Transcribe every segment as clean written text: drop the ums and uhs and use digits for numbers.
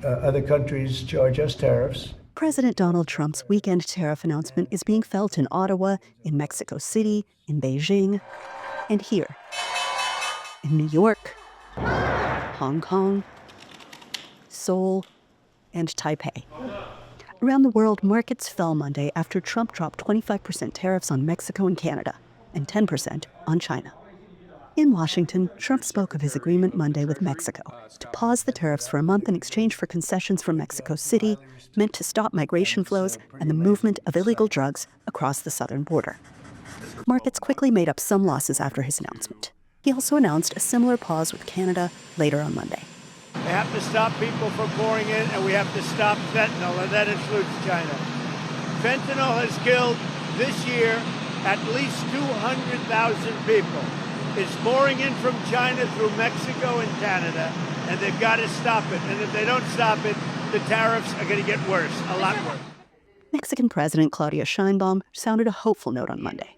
other countries charge us tariffs. President Donald Trump's weekend tariff announcement is being felt in Ottawa, in Mexico City, in Beijing, and here, in New York, Hong Kong, Seoul, and Taipei. Around the world, markets fell Monday after Trump dropped 25% tariffs on Mexico and Canada, and 10% on China. In Washington, Trump spoke of his agreement Monday with Mexico to pause the tariffs for a month in exchange for concessions from Mexico City, meant to stop migration flows and the movement of illegal drugs across the southern border. Markets quickly made up some losses after his announcement. He also announced a similar pause with Canada later on Monday. We have to stop people from pouring in, and we have to stop fentanyl, and that includes China. Fentanyl has killed this year at least 200,000 people. It's pouring in from China through Mexico and Canada, and they've got to stop it. And if they don't stop it, the tariffs are going to get worse, a lot worse. Mexican President Claudia Sheinbaum sounded a hopeful note on Monday.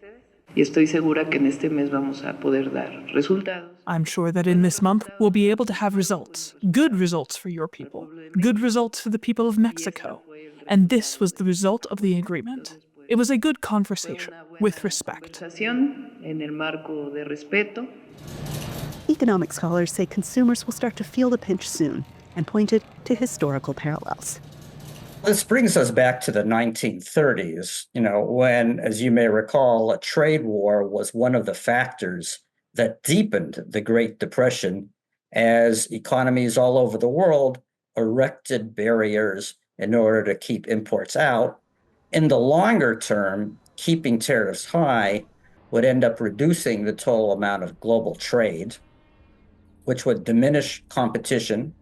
I'm sure that in this month we'll be able to have results, good results for your people, good results for the people of Mexico. And this was the result of the agreement. It was a good conversation, with respect. Economic scholars say consumers will start to feel the pinch soon and pointed to historical parallels. This brings us back to the 1930s, when, as you may recall, a trade war was one of the factors that deepened the Great Depression as economies all over the world erected barriers in order to keep imports out. In the longer term, keeping tariffs high would end up reducing the total amount of global trade, which would diminish competition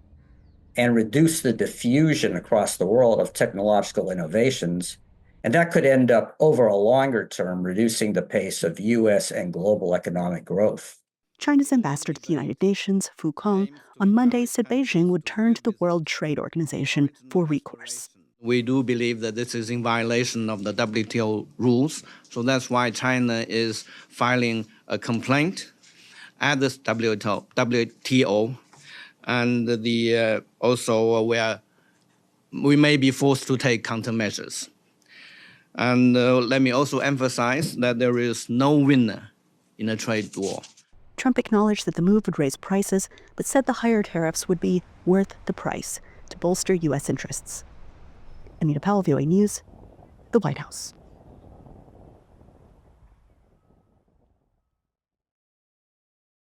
and reduce the diffusion across the world of technological innovations. And that could end up, over a longer term, reducing the pace of U.S. and global economic growth. China's ambassador to the United Nations, Fu Kong, on Monday said Beijing would turn to the World Trade Organization for recourse. We do believe that this is in violation of the WTO rules, so that's why China is filing a complaint at the WTO, and also where we may be forced to take countermeasures. And let me also emphasize that there is no winner in a trade war. Trump acknowledged that the move would raise prices, but said the higher tariffs would be worth the price to bolster U.S. interests. Anita Powell, VOA News, the White House.